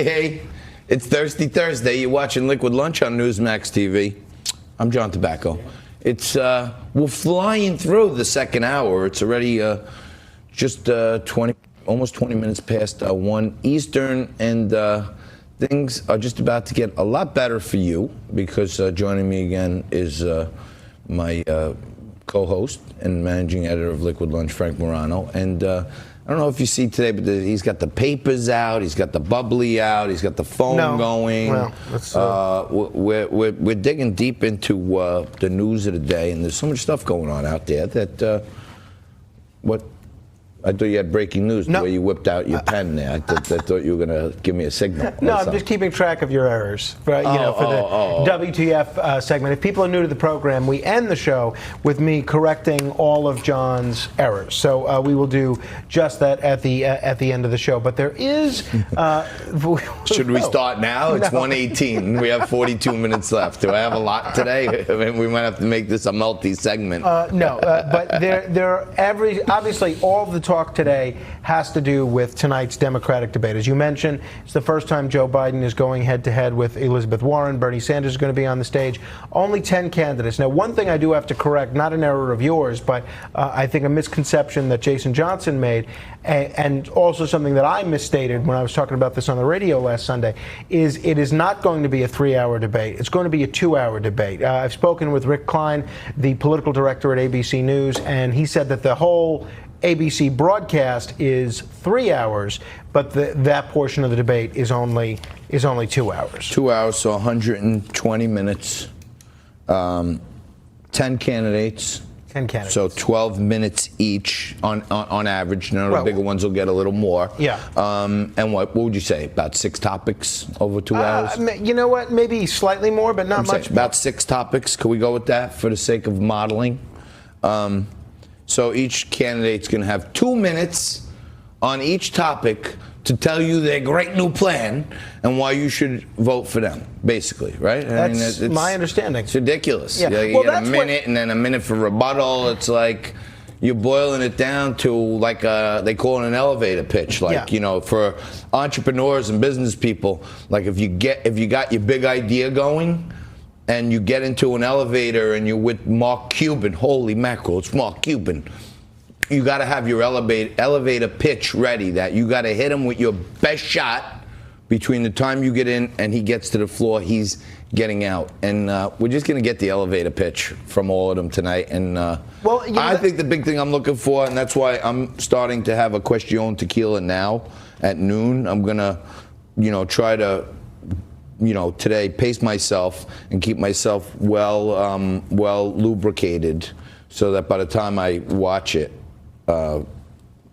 Hey, it's Thirsty Thursday. You're watching Liquid Lunch on Newsmax TV. I'm John Tobacco. It's we're flying through the second hour. It's already just almost 20 minutes past 1 Eastern, and things are just about to get a lot better for you because joining me again is my co-host and managing editor of Liquid Lunch, Frank Morano, and I don't know if you see today, but he's got the papers out, he's got the bubbly out, he's got the phone going. Well, we're digging deep into the news of the day, and there's so much stuff going on out there that I thought you had breaking news the way you whipped out your pen there. I thought you were going to give me a signal. No, I'm just keeping track of your errors for the WTF segment. If people are new to the program, we end the show with me correcting all of John's errors. So we will do just that at the end of the show. But there is... Should we start now? It's 1:18. We have 42 minutes left. Do I have a lot today? I mean, we might have to make this a multi-segment. No, but obviously all the talk today has to do with tonight's Democratic debate. As you mentioned, it's the first time Joe Biden is going head-to-head with Elizabeth Warren. Bernie Sanders is going to be on the stage. Only 10 candidates. Now, one thing I do have to correct, not an error of yours, but I think a misconception that Jason Johnson made, and also something that I misstated when I was talking about this on the radio last Sunday, is it is not going to be a 3-hour debate. It's going to be a 2-hour debate. I've spoken with Rick Klein, the political director at ABC News, and he said that the whole ABC broadcast is 3 hours, but that portion of the debate is only 2 hours. 2 hours, so 120 minutes. 10 candidates. 10 candidates. So 12 minutes each on average. None of the bigger ones will get a little more. Yeah. And what would you say? About 6 topics over 2 hours? You know what? Maybe slightly more, but not much. About 6 topics. Could we go with that for the sake of modeling? So each candidate's going to have 2 minutes on each topic to tell you their great new plan and why you should vote for them, basically, right? That's my understanding. It's ridiculous. Yeah. You get a minute and then a minute for rebuttal. It's like you're boiling it down to like they call it an elevator pitch. Like, you know, for entrepreneurs and business people, like if you got your big idea going, and you get into an elevator and you're with Mark Cuban, holy mackerel, it's Mark Cuban. You got to have your elevator pitch ready, that you got to hit him with your best shot between the time you get in and he gets to the floor, he's getting out. And we're just going to get the elevator pitch from all of them tonight. And I think the big thing I'm looking for, and that's why I'm starting to have a Question Tequila now at noon. I'm going to, try to, today pace myself and keep myself well lubricated, so that by the time I watch it, I'm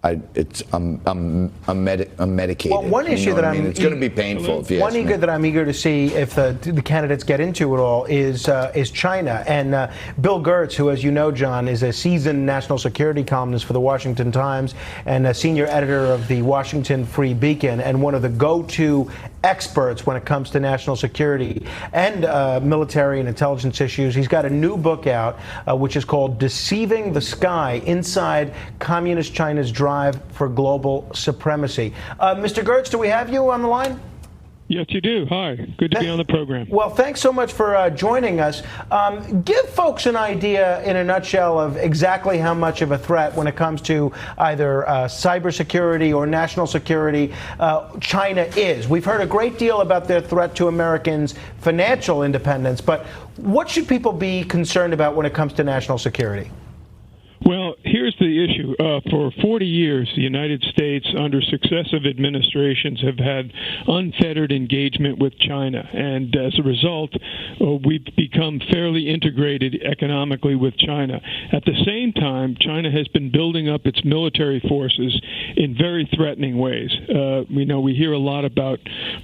medicated. Well, one issue that it's going to be painful. If you ask me. That I'm eager to see if the candidates get into it all is China. And Bill Gertz, who, as you know, John, is a seasoned national security columnist for the Washington Times and a senior editor of the Washington Free Beacon, and one of the go-to experts when it comes to national security and military and intelligence issues. He's got a new book out, which is called "Deceiving the Sky: Inside Communist China's Drive for Global Supremacy." Mr. Gertz, do we have you on the line? Yes, you do. Hi. Good to be on the program. Well, thanks so much for joining us. Give folks an idea, in a nutshell, of exactly how much of a threat when it comes to either cybersecurity or national security China is. We've heard a great deal about their threat to Americans' financial independence, but what should people be concerned about when it comes to national security? Well, here's the issue. For 40 years, the United States, under successive administrations, have had unfettered engagement with China. And as a result, we've become fairly integrated economically with China. At the same time, China has been building up its military forces in very threatening ways. We hear a lot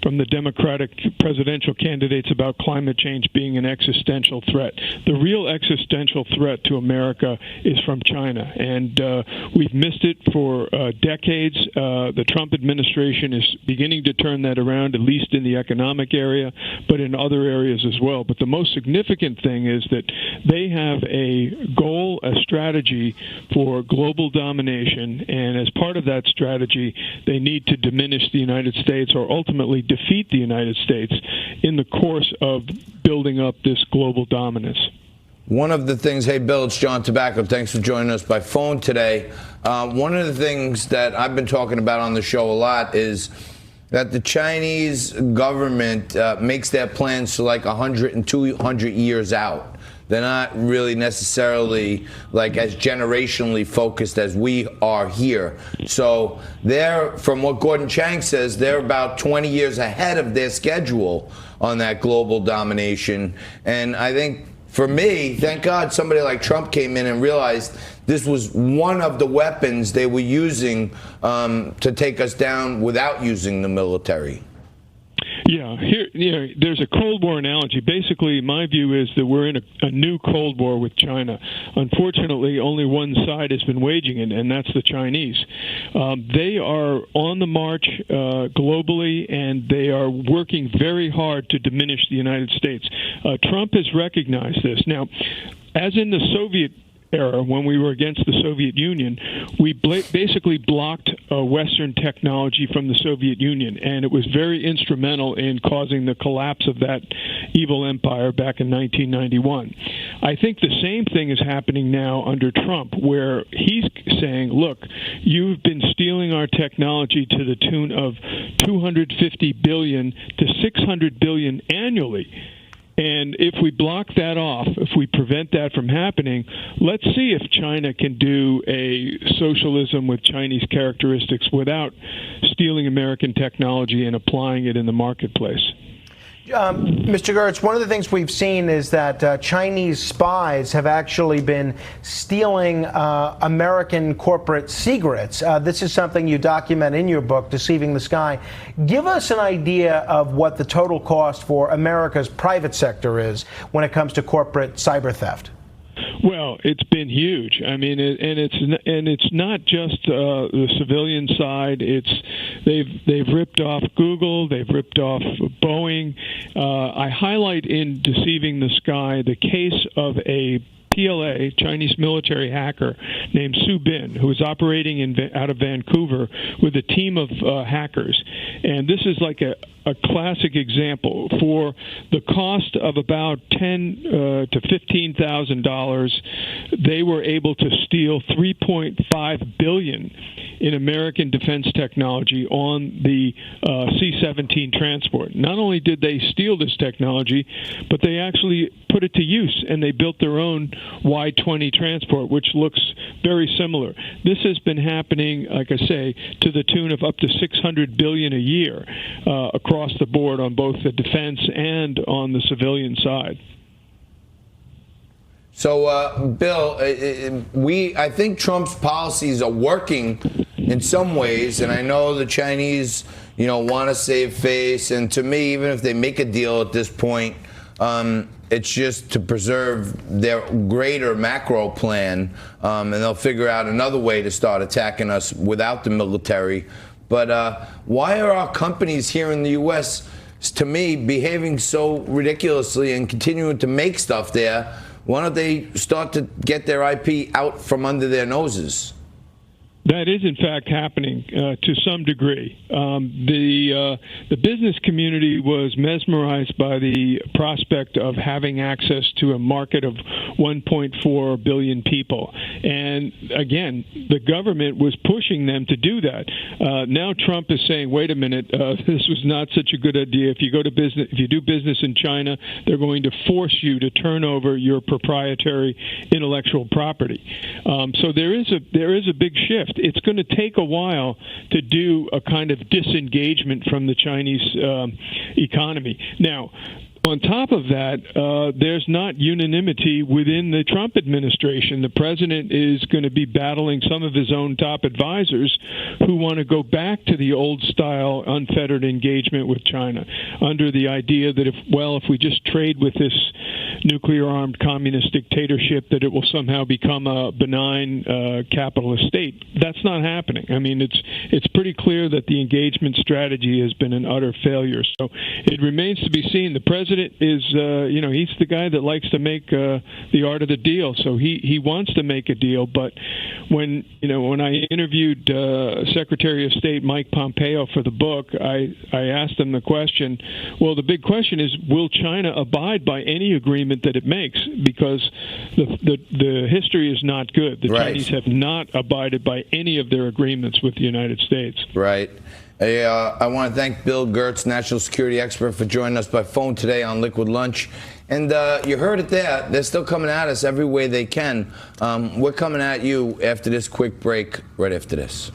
from the Democratic presidential candidates about climate change being an existential threat. The real existential threat to America is from China. And and we've missed it for decades. The Trump administration is beginning to turn that around, at least in the economic area, but in other areas as well. But the most significant thing is that they have a goal, a strategy for global domination, and as part of that strategy, they need to diminish the United States or ultimately defeat the United States in the course of building up this global dominance. One of the things, hey, Bill, it's John Tobacco. Thanks for joining us by phone today. One of the things that I've been talking about on the show a lot is that the Chinese government makes their plans for like 100 and 200 years out. They're not really necessarily like as generationally focused as we are here. So they're, from what Gordon Chang says, they're about 20 years ahead of their schedule on that global domination. And I think, for me, thank God somebody like Trump came in and realized this was one of the weapons they were using to take us down without using the military. Yeah, there's a Cold War analogy. Basically, my view is that we're in a new Cold War with China. Unfortunately, only one side has been waging it, and that's the Chinese. They are on the march globally, and they are working very hard to diminish the United States. Trump has recognized this. Now, as in the Soviet era, when we were against the Soviet Union, we basically blocked Western technology from the Soviet Union, and it was very instrumental in causing the collapse of that evil empire back in 1991. I think the same thing is happening now under Trump, where he's saying, look, you've been stealing our technology to the tune of $250 billion to $600 billion annually. And if we block that off, if we prevent that from happening, let's see if China can do a socialism with Chinese characteristics without stealing American technology and applying it in the marketplace. Mr. Gertz, one of the things we've seen is that Chinese spies have actually been stealing American corporate secrets. This is something you document in your book, Deceiving the Sky. Give us an idea of what the total cost for America's private sector is when it comes to corporate cyber theft. Well, it's been huge. I mean, it's not just the civilian side. They've ripped off Google. They've ripped off Boeing. I highlight in Deceiving the Sky the case of a PLA, Chinese military hacker named Su Bin, who was operating out of Vancouver with a team of hackers. And this is like a classic example. For the cost of about $10,000 to $15,000, they were able to steal $3.5 billion in American defense technology on the C-17 transport. Not only did they steal this technology, but they actually put it to use, and they built their own Y-20 transport, which looks very similar. This has been happening, like I say, to the tune of up to $600 billion a year across the board on both the defense and on the civilian side. So, Bill, I think Trump's policies are working in some ways, and I know the Chinese, want to save face. And to me, even if they make a deal at this point, it's just to preserve their greater macro plan, and they'll figure out another way to start attacking us without the military. But why are our companies here in the U.S., to me, behaving so ridiculously and continuing to make stuff there? Why don't they start to get their IP out from under their noses? That is, in fact, happening to some degree. The business community was mesmerized by the prospect of having access to a market of 1.4 billion people. And again, the government was pushing them to do that. Now Trump is saying, wait a minute, this was not such a good idea. If you go to business, if you do business in China, they're going to force you to turn over your proprietary intellectual property. So there is a big shift. It's going to take a while to do a kind of disengagement from the Chinese economy. Now, On top of that, there's not unanimity within the Trump administration. The president is going to be battling some of his own top advisors who want to go back to the old-style unfettered engagement with China under the idea that if we just trade with this nuclear-armed communist dictatorship, that it will somehow become a benign capitalist state. That's not happening. I mean, it's pretty clear that the engagement strategy has been an utter failure. So it remains to be seen. The president is, he's the guy that likes to make the art of the deal. So he wants to make a deal. But when I interviewed Secretary of State Mike Pompeo for the book, I asked him the question. Well, the big question is, will China abide by any agreement that it makes? Because the history is not good. The Chinese have not abided by any of their agreements with the United States. Right. I want to thank Bill Gertz, national security expert, for joining us by phone today on Liquid Lunch. And you heard it there. They're still coming at us every way they can. We're coming at you after this quick break, right after this.